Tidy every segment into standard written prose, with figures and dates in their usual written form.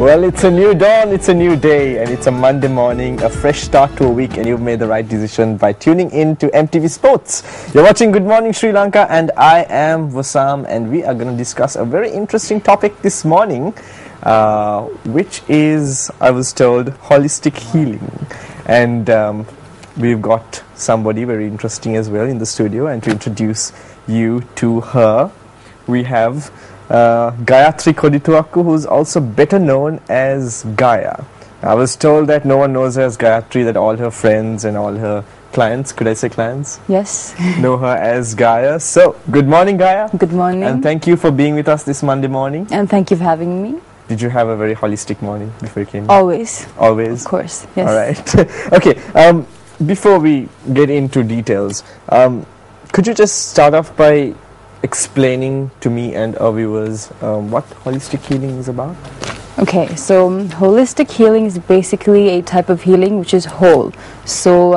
Well, it's a new dawn, it's a new day, and it's a Monday morning, a fresh start to a week, and you've made the right decision by tuning in to MTV Sports. You're watching Good Morning Sri Lanka, and I am Vasam, and we are going to discuss a very interesting topic this morning, which is, I was told, holistic healing. And we've got somebody very interesting as well in the studio, and to introduce you to her, we have Gaia Kodithuwakku, who's also better known as Gaia. I was told that no one knows her as Gayatri, that all her friends and all her clients, could I say clients? Yes. Know her as Gaia. So, good morning, Gaia. Good morning. And thank you for being with us this Monday morning. And thank you for having me. Did you have a very holistic morning before you came? Always. Always? Of course, yes. All right. Okay, before we get into details, could you just start off by explaining to me and our viewers what holistic healing is about? Okay, so holistic healing is basically a type of healing which is whole. So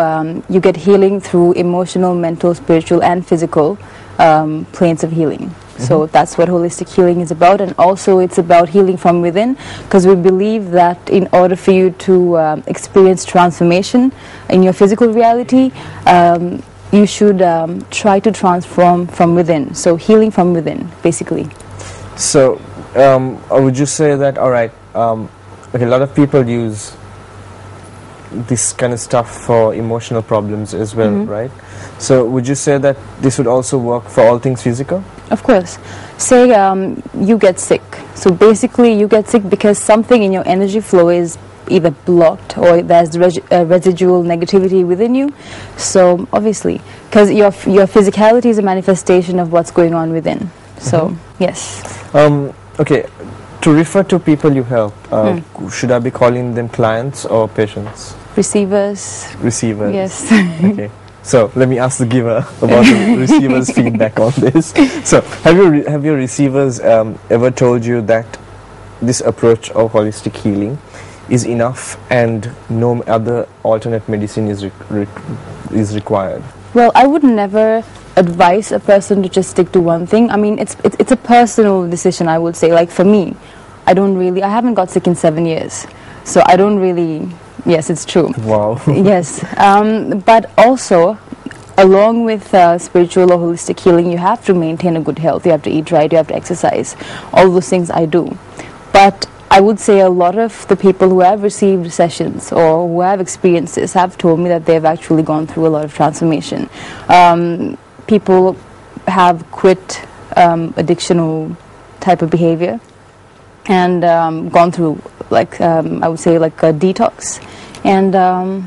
you get healing through emotional, mental, spiritual and physical planes of healing. So that's what holistic healing is about, and also it's about healing from within, because we believe that in order for you to experience transformation in your physical reality, you should try to transform from within. So healing from within, basically. So would you say that, all right, okay, a lot of people use this kind of stuff for emotional problems as well, right? So would you say that this would also work for all things physical? Of course. Say you get sick. So basically you get sick because something in your energy flow is either blocked or there's residual negativity within you. So obviously, because your physicality is a manifestation of what's going on within. So yes. Okay, to refer to people you help, should I be calling them clients or patients? Receivers. Receivers. Yes. Okay. So let me ask the giver about the receiver's feedback on this. So have your receivers ever told you that this approach of holistic healing is enough and no other alternate medicine is required? Well, I would never advise a person to just stick to one thing. I mean, it's a personal decision, I would say. Like for me, I haven't got sick in 7 years. So I don't really, yes, it's true. Wow. Yes. But also, along with spiritual or holistic healing, you have to maintain a good health. You have to eat right, you have to exercise. All those things I do. But I would say a lot of the people who have received sessions or who have experienced this have told me that they've actually gone through a lot of transformation. People have quit addictional type of behavior and gone through, like, I would say, like a detox. And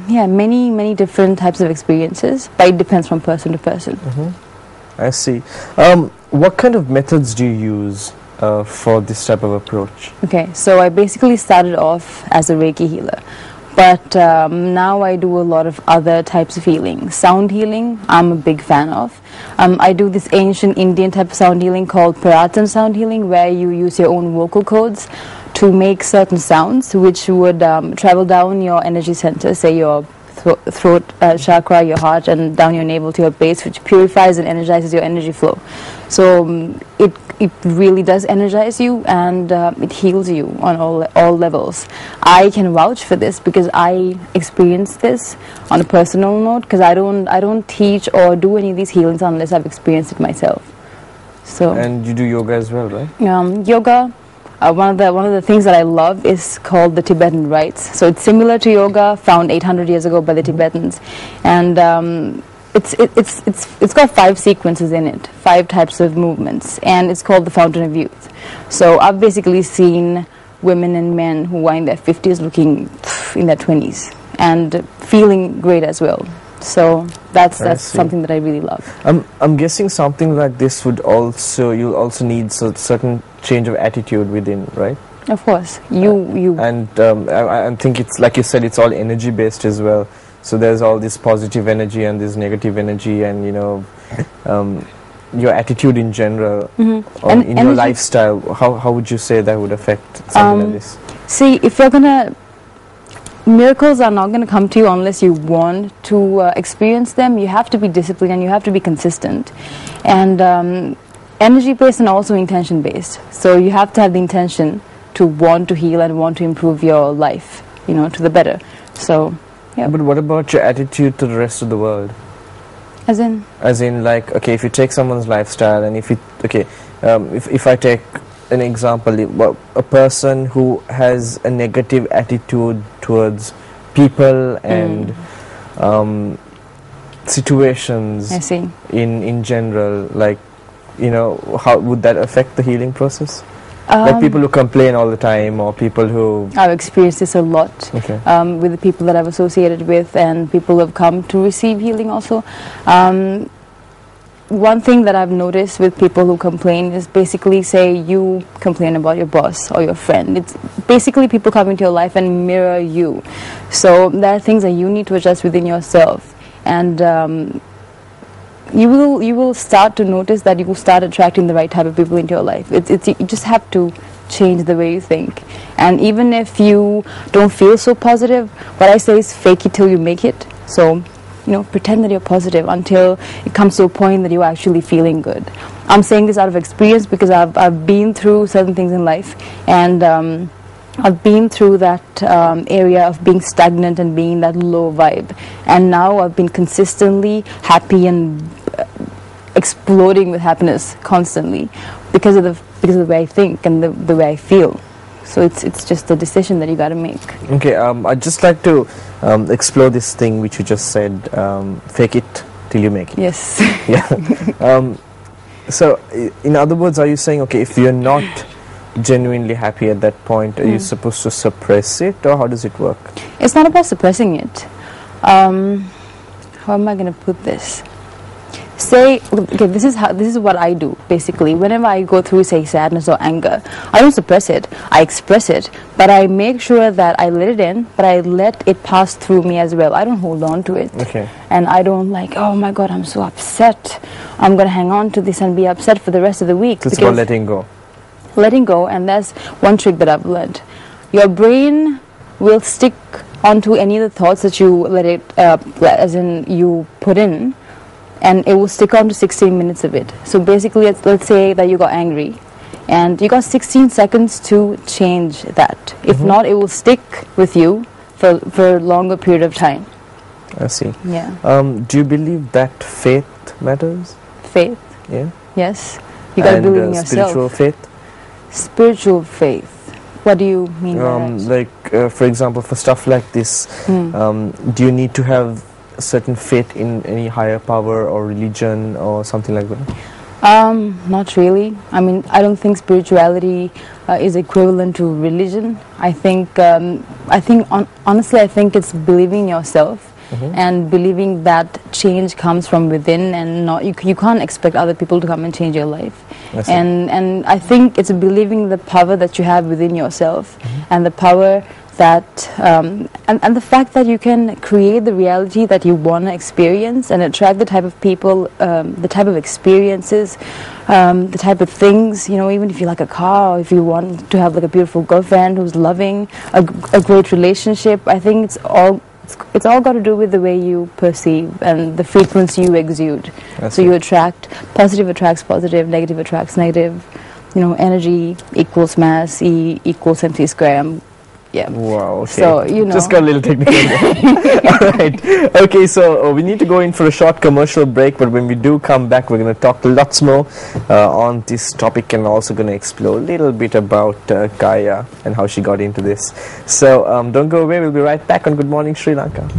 yeah, many different types of experiences, but it depends from person to person. I see. What kind of methods do you use for this type of approach? Okay, so I basically started off as a Reiki healer, but now I do a lot of other types of healing. Sound healing, I'm a big fan of. I do this ancient Indian type of sound healing called Paratan sound healing, where you use your own vocal cords to make certain sounds which would travel down your energy center, say your throat chakra, your heart, and down your navel to your base, which purifies and energizes your energy flow. So it really does energize you, and it heals you on all levels. I can vouch for this because I experienced this on a personal note, because I don't teach or do any of these healings unless I've experienced it myself. So. And you do yoga as well, right? Yoga. One of the things that I love is called the Tibetan rites. So it's similar to yoga, found 800 years ago by the Tibetans, and it's got 5 sequences in it, 5 types of movements, and it's called the Fountain of Youth. So I've basically seen women and men who are in their 50s looking in their 20s and feeling great as well. So that's something that I really love. I'm guessing something like this would you'll also need a certain change of attitude within, right? Of course. And I think it's, like you said, it's all energy based as well. So there's all this positive energy and this negative energy, and your attitude in general, in your lifestyle. How would you say that would affect something like this? See, if you're gonna, miracles are not going to come to you unless you want to experience them. You have to be disciplined and you have to be consistent, and energy based and also intention based. So you have to have the intention to want to heal and want to improve your life, you know, to the better. So, yeah. But what about your attitude to the rest of the world? As in? As in, like, okay, if you take someone's lifestyle, and if I take an example, a person who has a negative attitude towards people and situations I see. in general, like, you know, how would that affect the healing process? Like people who complain all the time, or people who... I've experienced this a lot with the people that I've associated with, and people who have come to receive healing also. One thing that I've noticed with people who complain is basically, say you complain about your boss or your friend. It's basically people come into your life and mirror you. So there are things that you need to adjust within yourself. And you will start to notice that you will start attracting the right type of people into your life. You just have to change the way you think. And even if you don't feel so positive, what I say is fake it till you make it. So, you know, pretend that you're positive until it comes to a point that you're actually feeling good. I'm saying this out of experience because I've been through certain things in life, and I've been through that area of being stagnant and being in that low vibe, and now I've been consistently happy and exploding with happiness constantly because of the way I think and the way I feel. So it's just a decision that you got to make. Okay, I'd just like to explore this thing which you just said, fake it till you make it. Yes. Yeah. So, in other words, are you saying, okay, if you're not genuinely happy at that point, are you supposed to suppress it, or how does it work? It's not about suppressing it. How am I going to put this? Say, okay, this is what I do basically. Whenever I go through, say, sadness or anger, I don't suppress it. I express it, but I make sure that I let it in, but I let it pass through me as well. I don't hold on to it. Okay. And I don't like, oh my God, I'm so upset. I'm gonna hang on to this and be upset for the rest of the week. So it's about letting go. Letting go, and that's one trick that I've learned. Your brain will stick onto any of the thoughts that you let it, as in you put in, and it will stick on to 16 minutes of it. So basically, let's say that you got angry, and you got 16 seconds to change that. If not, it will stick with you for a longer period of time. I see. Yeah. Do you believe that faith matters? Faith. Yeah. Yes. You got to believe in yourself. Spiritual faith? Spiritual faith. What do you mean by that? Like, for example, for stuff like this, do you need to have certain faith in any higher power or religion or something like that? Not really. I mean, I don't think spirituality is equivalent to religion. I think honestly, I think it's believing in yourself and believing that change comes from within, and not you can't expect other people to come and change your life. And I think it's believing the power that you have within yourself, and the power that and the fact that you can create the reality that you want to experience and attract the type of people, the type of experiences, the type of things, you know, even if you like a car, or if you want to have like a beautiful girlfriend who's loving, a great relationship. I think it's all got to do with the way you perceive and the frequency you exude. So you attract, positive attracts positive, negative attracts negative. You know, energy equals mass, E equals MC square. Yeah. Wow. Okay. So, you know. Just got a little technical there. All right. Okay, so we need to go in for a short commercial break, but when we do come back, we're going to talk lots more on this topic, and also going to explore a little bit about Gaia and how she got into this. So don't go away. We'll be right back on Good Morning Sri Lanka.